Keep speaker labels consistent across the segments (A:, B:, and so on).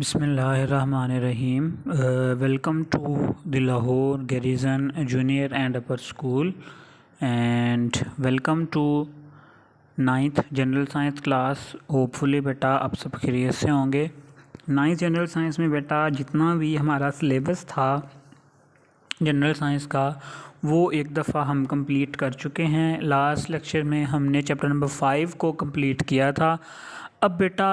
A: Bismillahirrahmanirrahim. Welcome to the Lahore Garrison Junior and Upper School, and welcome to 9th general science class. Hopefully बेटा आप सब खैरियत से होंगे. 9th जनरल साइंस में बेटा जितना भी हमारा सिलेबस था जनरल साइंस का वो एक दफ़ा हम कंप्लीट कर चुके हैं. लास्ट लेक्चर में हमने चैप्टर नंबर 5 को कंप्लीट किया था. अब बेटा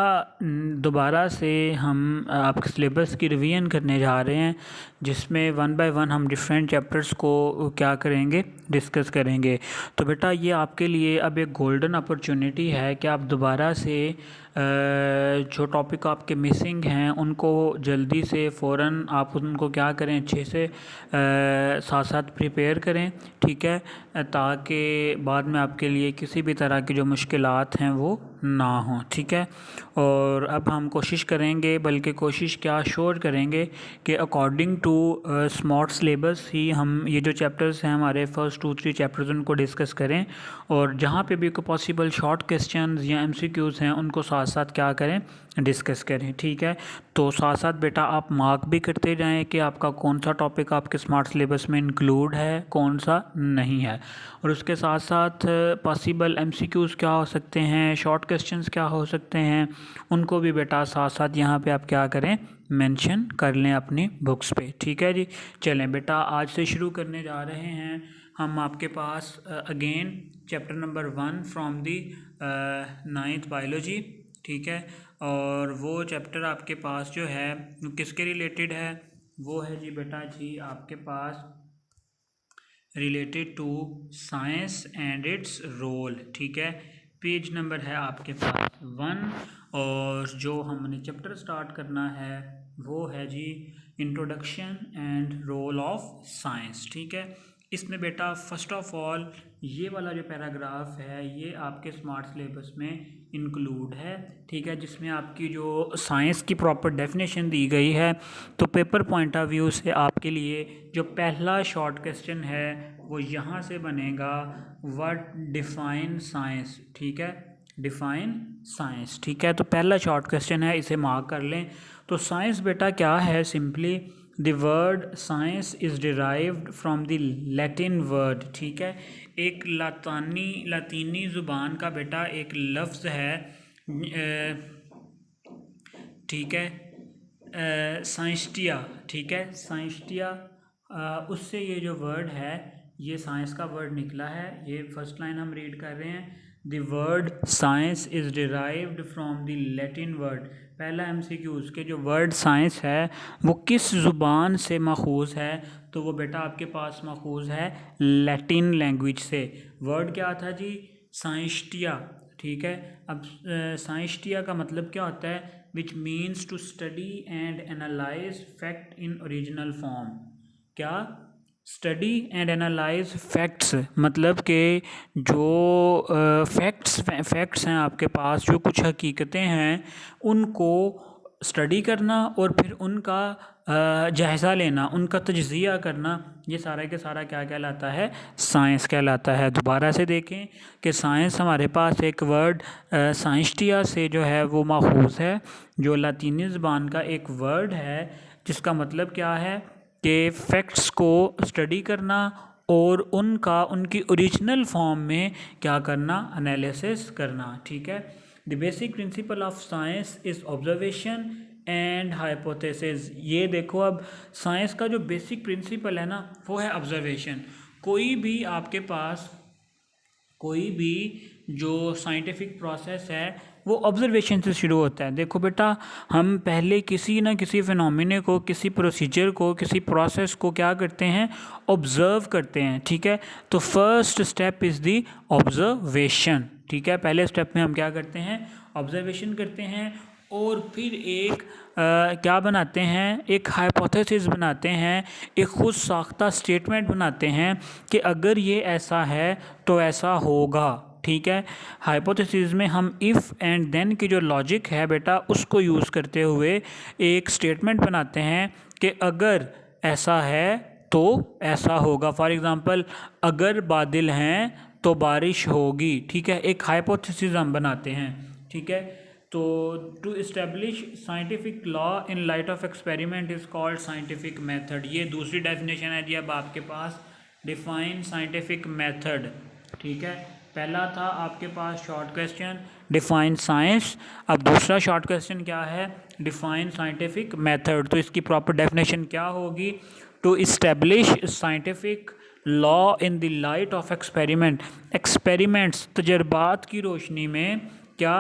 A: दोबारा से हम आपके सिलेबस की रिवीजन करने जा रहे हैं, जिसमें वन बाय वन हम डिफरेंट चैप्टर्स को क्या करेंगे, डिस्कस करेंगे. तो बेटा ये आपके लिए अब एक गोल्डन अपॉर्चुनिटी है कि आप दोबारा से जो टॉपिक आपके मिसिंग हैं उनको जल्दी से फ़ौरन आप उनको क्या करें, अच्छे से साथ साथ प्रिपेयर करें, ठीक है, ताकि बाद में आपके लिए किसी भी तरह की जो मुश्किलात हैं वो ना हों, ठीक है. और अब हम कोशिश करेंगे, बल्कि कोशिश क्या श्योर करेंगे कि अकॉर्डिंग टू स्मार्ट सिलेबस ही हम ये जो चैप्टर्स हैं हमारे फर्स्ट 2-3 चैप्टर्स उनको डिस्कस करें, और जहाँ पे भी कोई पॉसिबल शॉर्ट क्वेश्चंस या एमसीक्यूज़ हैं उनको साथ साथ क्या करें, डिस्कस करें, ठीक है. तो साथ साथ बेटा आप मार्क भी करते जाएं कि आपका कौन सा टॉपिक आपके स्मार्ट सिलेबस में इंक्लूड है, कौन सा नहीं है, और उसके साथ साथ पॉसिबल एमसीक्यूज़ क्या हो सकते हैं, शॉर्ट क्वेश्चंस क्या हो सकते हैं, उनको भी बेटा साथ साथ यहाँ पे आप क्या करें, मेंशन कर लें अपनी बुक्स पे, ठीक है जी. चलें बेटा आज से शुरू करने जा रहे हैं हम आपके पास again chapter number 1 from the 9th biology, ठीक है. और वो चैप्टर आपके पास जो है किसके रिलेटेड है, वो है जी बेटा जी आपके पास related to science and its role, ठीक है. पेज नंबर है आपके पास 1, और जो हमने चैप्टर स्टार्ट करना है वो है जी introduction and role of science, ठीक है. इसमें बेटा फर्स्ट ऑफ ऑल ये वाला जो पैराग्राफ है ये आपके स्मार्ट सिलेबस में इंक्लूड है, ठीक है, जिसमें आपकी जो साइंस की प्रॉपर डेफिनेशन दी गई है. तो पेपर पॉइंट ऑफ व्यू से आपके लिए जो पहला शॉर्ट क्वेश्चन है वो यहाँ से बनेगा, व्हाट डिफाइन साइंस, ठीक है, डिफाइन साइंस, ठीक है. तो पहला शॉर्ट क्वेश्चन है, इसे मार्क कर लें. तो साइंस बेटा क्या है, simply the word science is derived from the Latin word, ठीक है. एक लातीनी ज़ुबान का बेटा एक लफ्ज़ है, ठीक है, साइंस्टिया, ठीक है, साइंस्टिया, उससे ये जो वर्ड है ये साइंस का वर्ड निकला है. ये फर्स्ट लाइन हम रीड कर रहे हैं, the word science is derived from the Latin word. पहला एमसीक्यूज़ के जो वर्ड साइंस है वो किस ज़ुबान से माखूज़ है, तो वो बेटा आपके पास माखूज़ है लैटिन लैंग्वेज से. वर्ड क्या था जी, साइंस्टिया, ठीक है. अब साइंस्टिया का मतलब क्या होता है, which means to study and analyse fact in original form. क्या, स्टडी एंड एनालाइज फैक्ट्स, मतलब कि जो फैक्ट्स हैं आपके पास, जो कुछ हकीकतें हैं उनको स्टडी करना और फिर उनका जायज़ा लेना, उनका तज्ज़िया करना, ये सारा के सारा क्या कहलाता है, साइंस कहलाता है. दोबारा से देखें कि साइंस हमारे पास एक वर्ड साइंस्टिया से जो है वो माखूज़ है, जो लातीनी ज़बान का एक वर्ड है, जिसका मतलब क्या है कि फैक्ट्स को स्टडी करना और उनकी ओरिजिनल फॉर्म में क्या करना, एनालिसिस करना, ठीक है. The basic principle of science is observation and hypothesis. ये देखो, अब साइंस का जो बेसिक प्रिंसिपल है ना वो है ऑब्जर्वेशन. कोई भी आपके पास कोई भी जो साइंटिफिक प्रोसेस है वो ऑब्जर्वेशन से शुरू होता है. देखो बेटा, हम पहले किसी न किसी फिनोमिने को, किसी प्रोसीजर को, किसी प्रोसेस को क्या करते हैं, ऑब्ज़र्व करते हैं, ठीक है. तो first step is the observation, ठीक है. पहले स्टेप में हम क्या करते हैं, ऑब्ज़र्वेशन करते हैं, और फिर एक क्या बनाते हैं, एक हाइपोथेसिस बनाते हैं, एक खुद साख्ता स्टेटमेंट बनाते हैं कि अगर ये ऐसा है तो ऐसा होगा, ठीक है. हाइपोथेसिस में हम इफ़ एंड देन की जो लॉजिक है बेटा उसको यूज़ करते हुए एक स्टेटमेंट बनाते हैं कि अगर ऐसा है तो ऐसा होगा. फॉर एग्ज़ाम्पल, अगर बादल हैं तो बारिश होगी, ठीक है. एक हाइपोथेसिस हम बनाते हैं, ठीक है. तो to establish scientific law in light of experiment is called scientific method. ये दूसरी डेफिनेशन है जी अब आपके पास, डिफाइन साइंटिफिक मेथड। ठीक है, पहला था आपके पास शॉर्ट क्वेश्चन डिफाइन साइंस, अब दूसरा शॉर्ट क्वेश्चन क्या है, डिफाइन साइंटिफिक मेथड। तो इसकी प्रॉपर डेफिनेशन क्या होगी, to establish scientific law in the light of experiment. Experiments तजर्बात की रोशनी में क्या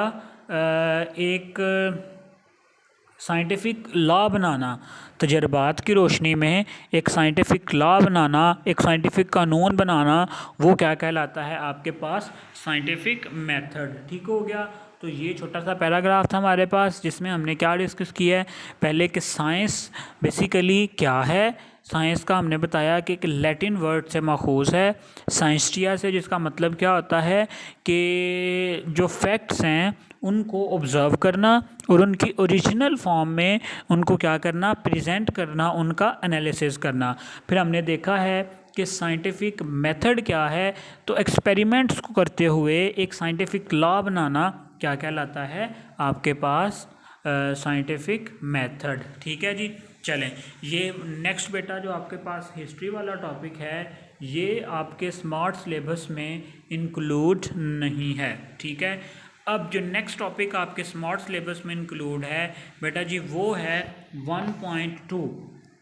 A: एक साइंटिफिक लॉ बनाना, तजर्बात की रोशनी में एक साइंटिफिक लॉ बनाना, एक साइंटिफिक कानून बनाना, वो क्या कहलाता है आपके पास, साइंटिफिक मेथड। ठीक हो गया। तो ये छोटा सा पैराग्राफ था हमारे पास जिसमें हमने क्या डिस्कस किया है, पहले कि साइंस बेसिकली क्या है। साइंस का हमने बताया कि एक लैटिन वर्ड से माखूज़ है, साइंस्टिया से, जिसका मतलब क्या होता है कि जो फैक्ट्स हैं उनको ऑब्ज़र्व करना और उनकी ओरिजिनल फॉर्म में उनको क्या करना, प्रेजेंट करना, उनका एनालिसिस करना। फिर हमने देखा है कि साइंटिफिक मेथड क्या है, तो एक्सपेरिमेंट्स को करते हुए एक साइंटिफिक लॉ बनाना क्या कहलाता है आपके पास, साइंटिफिक मेथड। ठीक है जी, चलें ये नेक्स्ट बेटा जो आपके पास हिस्ट्री वाला टॉपिक है ये आपके स्मार्ट सिलेबस में इंक्लूड नहीं है। ठीक है, अब जो नेक्स्ट टॉपिक आपके स्मार्ट सिलेबस में इंक्लूड है बेटा जी वो है 1.2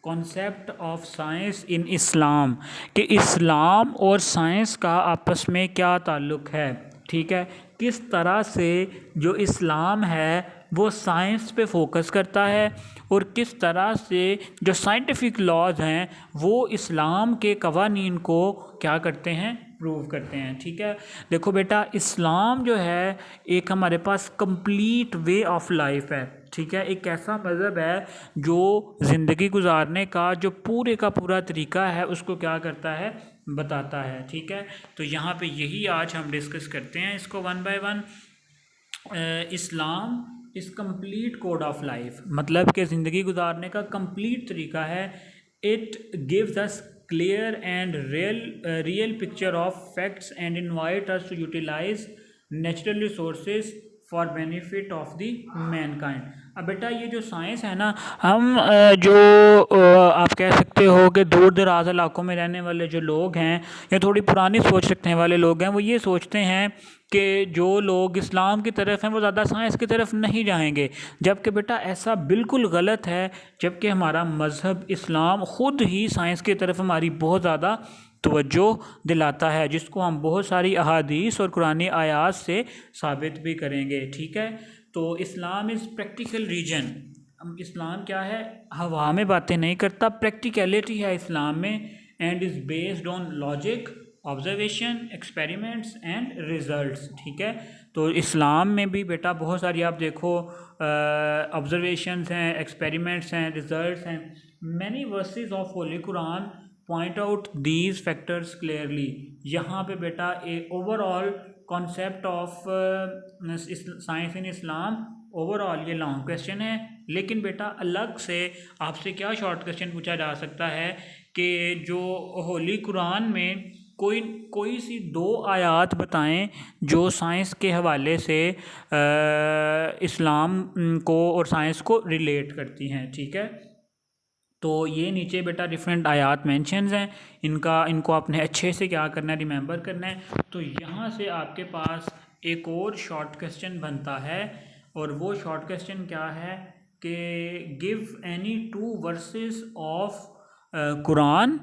A: कॉन्सेप्ट ऑफ साइंस इन इस्लाम, कि इस्लाम और साइंस का आपस में क्या ताल्लुक़ है। ठीक है, किस तरह से जो इस्लाम है वो साइंस पे फोकस करता है और किस तरह से जो साइंटिफिक लॉज हैं वो इस्लाम के कवानीन को क्या करते हैं, प्रूव करते हैं। ठीक है, देखो बेटा इस्लाम जो है एक हमारे पास कंप्लीट वे ऑफ लाइफ है। ठीक है, एक ऐसा मज़हब है जो ज़िंदगी गुजारने का जो पूरे का पूरा तरीका है उसको क्या करता है, बताता है। ठीक है, तो यहाँ पे यही आज हम डिस्कस करते हैं इसको वन बाय वन। इस्लाम इस कंप्लीट कोड ऑफ लाइफ, मतलब कि ज़िंदगी गुजारने का कंप्लीट तरीका है। It gives us clear and real picture of facts and invite us to utilise natural resources for benefit of the mankind. अब बेटा ये जो साइंस है ना, हम आप कह सकते हो कि दूर दराज इलाकों में रहने वाले जो लोग हैं या थोड़ी पुरानी सोच रखने वाले लोग हैं वो ये सोचते हैं कि जो लोग इस्लाम की तरफ हैं वो ज़्यादा साइंस की तरफ नहीं जाएंगे, जबकि बेटा ऐसा बिल्कुल गलत है। जबकि हमारा मज़हब इस्लाम ख़ुद ही साइंस की तरफ हमारी बहुत ज़्यादा तवज्जो दिलाता है, जिसको हम बहुत सारी अहादीस और कुरानी आयात से साबित भी करेंगे। ठीक है, तो इस्लाम इज़ प्रैक्टिकल रीजन। इस्लाम क्या है, हवा में बातें नहीं करता, प्रैक्टिकलिटी है इस्लाम में, and is based on logic, observation, experiments and results. ठीक है, तो इस्लाम में भी बेटा बहुत सारी आप देखो ऑब्जर्वेशंस हैं, एक्सपेरिमेंट्स हैं, रिज़ल्ट्स हैं। Many verses of holy Quran point out these factors clearly. यहाँ पे बेटा a overall concept of science in Islam, overall ये लॉन्ग क्वेश्चन है, लेकिन बेटा अलग से आपसे क्या शॉर्ट क्वेश्चन पूछा जा सकता है कि जो होली कुरान में कोई सी दो आयात बताएं जो साइंस के हवाले से इस्लाम को और साइंस को रिलेट करती हैं। ठीक है, तो ये नीचे बेटा डिफरेंट आयात मेंशंस हैं, इनको आपने अच्छे से क्या करना है, रिमेंबर करना है। तो यहाँ से आपके पास एक और शॉर्ट क्वेश्चन बनता है, और वो शॉर्ट क्वेश्चन क्या है कि give any two verses of Quran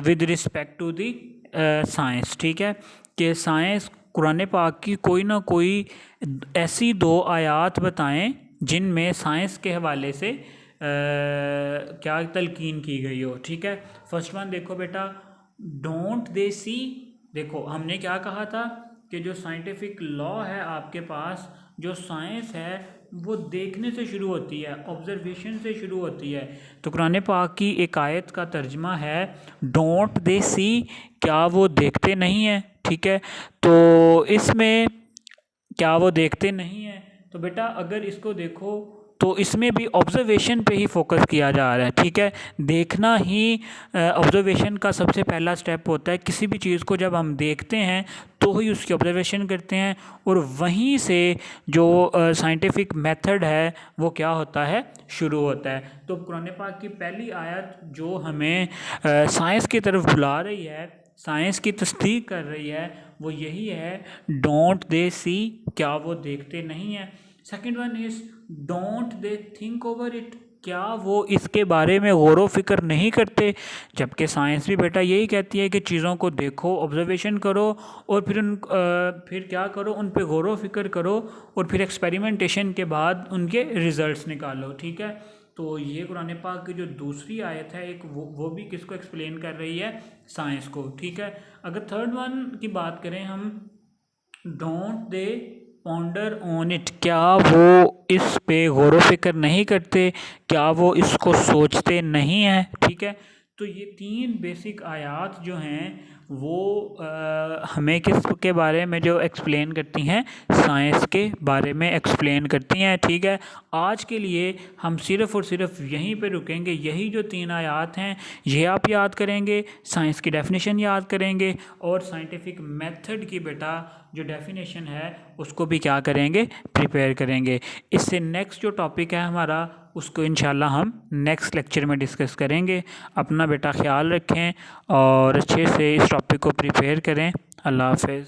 A: with respect to the science. ठीक है, कि साइंस कुरान पाक की कोई ना कोई ऐसी दो आयात बताएं जिनमें साइंस के हवाले से क्या तलकीन की गई हो। ठीक है, फर्स्ट वन देखो बेटा, डोंट दे सी। देखो हमने क्या कहा था कि जो साइंटिफिक लॉ है आपके पास, जो साइंस है वो देखने से शुरू होती है, ऑब्जर्वेशन से शुरू होती है। तो कुरान पाक की एक आयत का तर्जमा है डोंट दे सी, क्या वो देखते नहीं हैं। ठीक है, तो इसमें क्या वो देखते नहीं हैं, तो बेटा अगर इसको देखो तो इसमें भी ऑब्जर्वेशन पे ही फोकस किया जा रहा है, ठीक है। देखना ही ऑब्जर्वेशन का सबसे पहला स्टेप होता है। किसी भी चीज़ को जब हम देखते हैं तो ही उसकी ऑब्जर्वेशन करते हैं, और वहीं से जो साइंटिफिक मेथड है वो क्या होता है, शुरू होता है। तो कुरान पाक की पहली आयत जो हमें साइंस की तरफ बुला रही है, साइंस की तस्दीक कर रही है, वो यही है, डोंट दे सी, क्या वो देखते नहीं हैं। Second one is don't they think over it, क्या वो इसके बारे में गौर व फिक्र नहीं करते। जबकि साइंस भी बेटा यही कहती है कि चीज़ों को देखो, ऑब्जर्वेशन करो, और फिर क्या करो, उन पे गौर व फिक्र करो, और फिर एक्सपेरिमेंटेशन के बाद उनके रिजल्ट्स निकालो, ठीक है। तो ये कुरान पाक की जो दूसरी आयत है एक, वो भी किसको एक्सप्लेन कर रही है, साइंस को, ठीक है। अगर थर्ड वन की बात करें हम, don't they ponder on it, क्या वो इस पे गौर व फिक्र नहीं करते, क्या वो इसको सोचते नहीं हैं, ठीक है। तो ये तीन बेसिक आयात जो हैं वो हमें किस के बारे में जो एक्सप्लेन करती हैं, साइंस के बारे में एक्सप्लेन करती हैं, ठीक है। आज के लिए हम सिर्फ़ और सिर्फ यहीं पे रुकेंगे। यही जो तीन आयात हैं ये आप याद करेंगे, साइंस की डेफिनेशन याद करेंगे, और साइंटिफिक मेथड की बेटा जो डेफिनेशन है उसको भी क्या करेंगे, प्रिपेयर करेंगे। इससे नेक्स्ट जो टॉपिक है हमारा, उसको इंशाल्लाह हम नेक्स्ट लेक्चर में डिस्कस करेंगे। अपना बेटा ख्याल रखें और अच्छे से इस टॉपिक को प्रिपेयर करें। अल्लाह हाफ़िज़।